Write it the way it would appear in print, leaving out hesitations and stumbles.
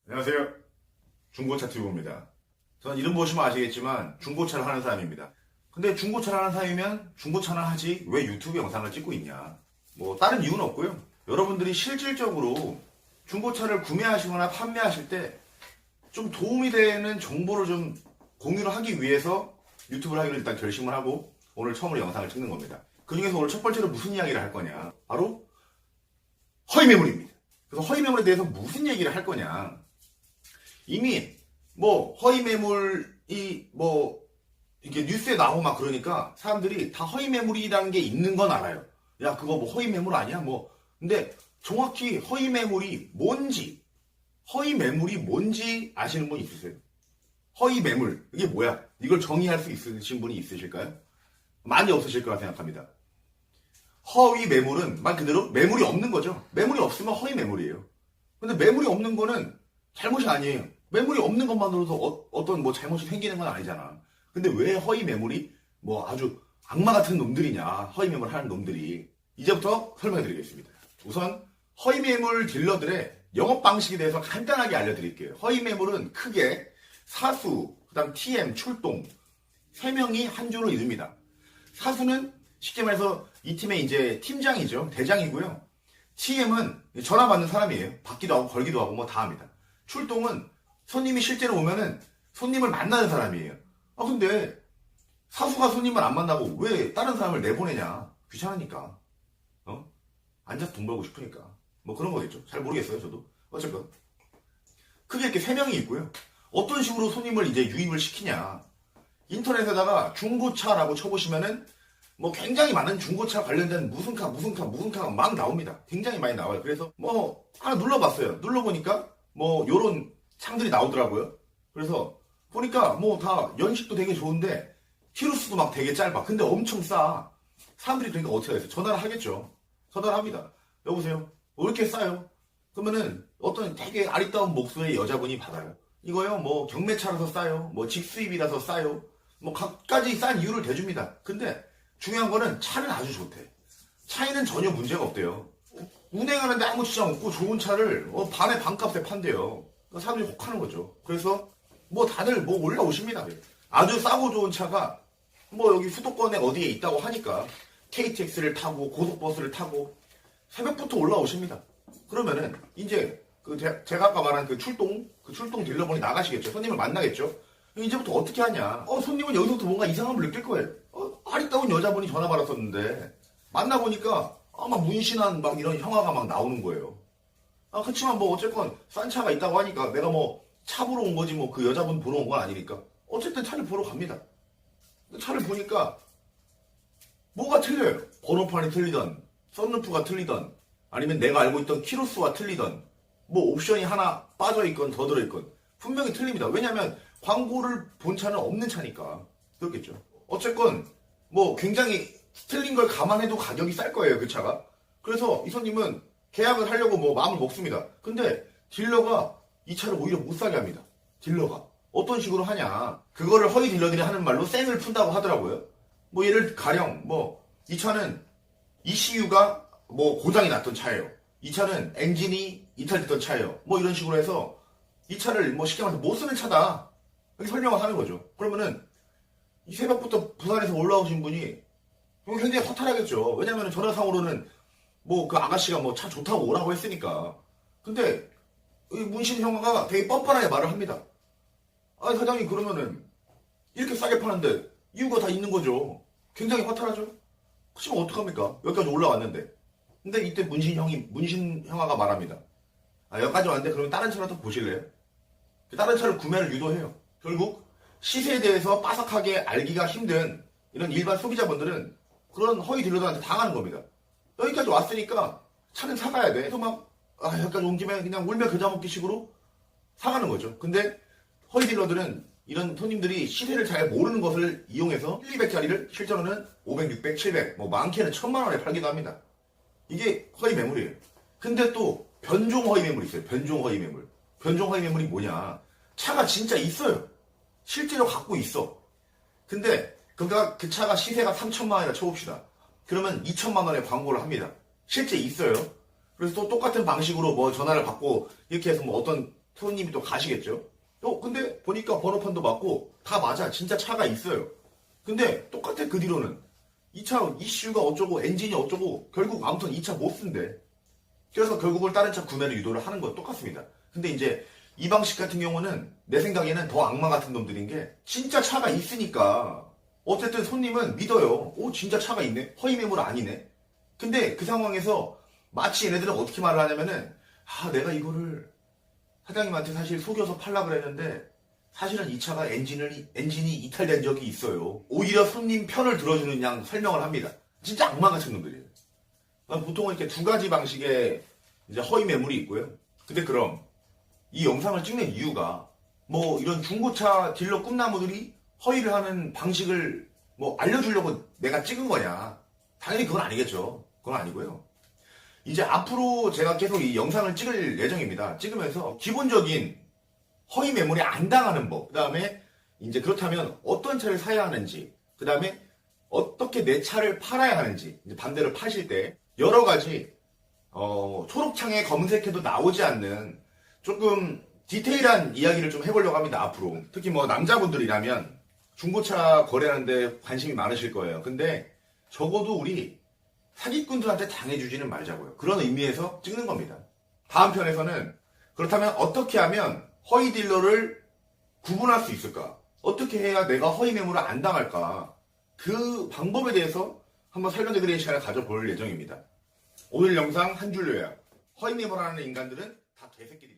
안녕하세요. 중고차 튜브입니다. 저는 이름 보시면 아시겠지만 중고차를 하는 사람입니다. 근데 중고차를 하는 사람이면 중고차나 하지 왜 유튜브 영상을 찍고 있냐. 뭐 다른 이유는 없고요. 여러분들이 실질적으로 중고차를 구매하시거나 판매하실 때 좀 도움이 되는 정보를 좀 공유를 하기 위해서 유튜브를 하기로 일단 결심을 하고 오늘 처음으로 영상을 찍는 겁니다. 그 중에서 오늘 첫 번째로 무슨 이야기를 할 거냐. 바로 허위 매물입니다. 그래서 허위 매물에 대해서 무슨 얘기를 할 거냐. 이미 뭐 허위 매물이 뭐 이게 뉴스에 나오고 막 그러니까 사람들이 다 허위 매물이라는 게 있는 건 알아요. 야 그거 뭐 허위 매물 아니야 뭐. 근데 정확히 허위 매물이 뭔지 아시는 분 있으세요? 허위 매물 이게 뭐야? 이걸 정의할 수 있으신 분이 있으실까요? 많이 없으실 거라 생각합니다. 허위 매물은 말 그대로 매물이 없는 거죠. 매물이 없으면 허위 매물이에요. 근데 매물이 없는 거는 잘못이 아니에요. 매물이 없는 것만으로도 어떤 뭐 잘못이 생기는 건 아니잖아. 근데 왜 허위 매물이 뭐 아주 악마 같은 놈들이냐. 허위 매물 하는 놈들이. 이제부터 설명해 드리겠습니다. 우선 허위 매물 딜러들의 영업 방식에 대해서 간단하게 알려드릴게요. 허위 매물은 크게 사수, 그다음 TM, 출동 3명이 한 줄을 이룹니다. 사수는 쉽게 말해서 이 팀의 이제 팀장이죠. 대장이고요. TM은 전화 받는 사람이에요. 받기도 하고 걸기도 하고 뭐 다 합니다. 출동은 손님이 실제로 오면은 손님을 만나는 사람이에요. 근데 사수가 손님을 안 만나고 왜 다른 사람을 내보내냐. 귀찮으니까. 앉아서 돈 벌고 싶으니까. 뭐 그런 거겠죠. 잘 모르겠어요, 저도. 어쨌건. 크게 이렇게 3명이 있고요. 어떤 식으로 손님을 이제 유입을 시키냐. 인터넷에다가 중고차라고 쳐보시면은 뭐 굉장히 많은 중고차 관련된 무슨 카가 막 나옵니다. 굉장히 많이 나와요. 그래서 뭐 하나 눌러봤어요. 눌러보니까 뭐 요런 창들이 나오더라고요. 그래서 보니까 뭐 다 연식도 되게 좋은데 키로수도 막 되게 짧아. 근데 엄청 싸. 사람들이 그러니까 어떻게 해서 전화를 하겠죠. 전화를 합니다. 여보세요. 왜 이렇게 싸요? 그러면은 어떤 되게 아리따운 목소리의 여자분이 받아요. 이거요 뭐 경매차라서 싸요. 뭐 직수입이라서 싸요. 뭐 각가지 싼 이유를 대줍니다. 근데 중요한 거는 차는 아주 좋대. 차에는 전혀 문제가 없대요. 운행하는데 아무 지장 없고 좋은 차를 반에 반값에 판대요. 그러니까 사람들이 혹하는 거죠. 그래서 뭐 다들 뭐 올라오십니다. 아주 싸고 좋은 차가 뭐 여기 수도권에 어디에 있다고 하니까 KTX를 타고 고속버스를 타고 새벽부터 올라오십니다. 그러면은 이제 그 제가 아까 말한 그 출동 딜러분이 나가시겠죠. 손님을 만나겠죠. 이제부터 어떻게 하냐. 손님은 여기서부터 뭔가 이상함을 느낄 거예요. 아리따운 여자분이 전화 받았었는데 만나보니까 막 문신한 막 이런 형아가 막 나오는 거예요. 그치만 뭐 어쨌건 싼 차가 있다고 하니까 내가 뭐 차 보러 온 거지 뭐 그 여자분 보러 온 건 아니니까 어쨌든 차를 보러 갑니다. 차를 보니까 뭐가 틀려요. 번호판이 틀리던 썬루프가 틀리던 아니면 내가 알고 있던 키로수가 틀리던 뭐 옵션이 하나 빠져있건 더 들어있건 분명히 틀립니다. 왜냐면 광고를 본 차는 없는 차니까 그렇겠죠. 어쨌건 뭐 굉장히 틀린 걸 감안해도 가격이 쌀 거예요. 그 차가. 그래서 이 손님은 계약을 하려고 뭐 마음을 먹습니다. 근데 딜러가 이 차를 오히려 못 사게 합니다. 딜러가. 어떤 식으로 하냐. 그거를 허위 딜러들이 하는 말로 쌩을 푼다고 하더라고요. 뭐 예를 가령 뭐 이 차는 ECU가 뭐 고장이 났던 차예요. 이 차는 엔진이 이탈됐던 차예요. 뭐 이런 식으로 해서 이 차를 뭐 쉽게 말해서 못 쓰는 차다. 이렇게 설명을 하는 거죠. 그러면은 이 새벽부터 부산에서 올라오신 분이 굉장히 허탈하겠죠. 왜냐면 전화상으로는 뭐 그 아가씨가 뭐 차 좋다고 오라고 했으니까. 근데 이 문신 형아가 되게 뻔뻔하게 말을 합니다. 사장님 그러면은 이렇게 싸게 파는데 이유가 다 있는 거죠. 굉장히 허탈하죠. 그치만 어떡합니까? 여기까지 올라왔는데. 근데 이때 문신 형아가 말합니다. 여기까지 왔는데 그러면 다른 차라도 보실래요? 다른 차를 구매를 유도해요. 결국 시세에 대해서 빠삭하게 알기가 힘든 이런 일반 소비자분들은 그런 허위 딜러들한테 당하는 겁니다. 여기까지 왔으니까 차는 사가야 돼. 그래서 막 여기까지 온 김에 그냥 울며 겨자 먹기 식으로 사가는 거죠. 근데 허위 딜러들은 이런 손님들이 시세를 잘 모르는 것을 이용해서 1, 200짜리를 실제로는 500, 600, 700, 뭐 많게는 1000만 원에 팔기도 합니다. 이게 허위 매물이에요. 근데 또 변종 허위 매물이 있어요. 변종 허위 매물. 변종 허위 매물이 뭐냐. 차가 진짜 있어요. 실제로 갖고 있어. 근데 그 차가 시세가 3천만 원이라 쳐봅시다. 그러면 2천만 원에 광고를 합니다. 실제 있어요. 그래서 또 똑같은 방식으로 뭐 전화를 받고 이렇게 해서 뭐 어떤 손님이 또 가시겠죠. 근데 보니까 번호판도 맞고 다 맞아. 진짜 차가 있어요. 근데 똑같아. 그 뒤로는 이 차 이슈가 어쩌고 엔진이 어쩌고 결국 아무튼 이 차 못 쓴대. 그래서 결국은 다른 차 구매를 유도를 하는 건 똑같습니다. 근데 이제 이 방식 같은 경우는 내 생각에는 더 악마 같은 놈들인 게 진짜 차가 있으니까 어쨌든 손님은 믿어요. 진짜 차가 있네. 허위 매물 아니네. 근데 그 상황에서 마치 얘네들은 어떻게 말을 하냐면은 내가 이거를 사장님한테 사실 속여서 팔라 그랬는데 사실은 이 차가 엔진이 이탈된 적이 있어요. 오히려 손님 편을 들어주는 양 설명을 합니다. 진짜 악마 같은 놈들이에요. 보통은 이렇게 두 가지 방식의 이제 허위 매물이 있고요. 근데 그럼 이 영상을 찍는 이유가 뭐 이런 중고차 딜러 꿈나무들이 허위를 하는 방식을 뭐 알려주려고 내가 찍은 거냐? 당연히 그건 아니겠죠. 그건 아니고요. 이제 앞으로 제가 계속 이 영상을 찍을 예정입니다. 찍으면서 기본적인 허위 매물에 안 당하는 법, 그 다음에 이제 그렇다면 어떤 차를 사야 하는지, 그 다음에 어떻게 내 차를 팔아야 하는지, 이제 반대로 파실 때 여러 가지 초록창에 검색해도 나오지 않는 조금 디테일한 이야기를 좀 해보려고 합니다. 앞으로 특히 뭐 남자분들이라면 중고차 거래하는데 관심이 많으실 거예요. 근데 적어도 우리 사기꾼들한테 당해주지는 말자고요. 그런 의미에서 찍는 겁니다. 다음 편에서는 그렇다면 어떻게 하면 허위 딜러를 구분할 수 있을까? 어떻게 해야 내가 허위 매물을 안 당할까? 그 방법에 대해서 한번 설명해드리는 시간을 가져볼 예정입니다. 오늘 영상 한 줄 요약. 허위 매물하는 인간들은 다 개새끼들입니다.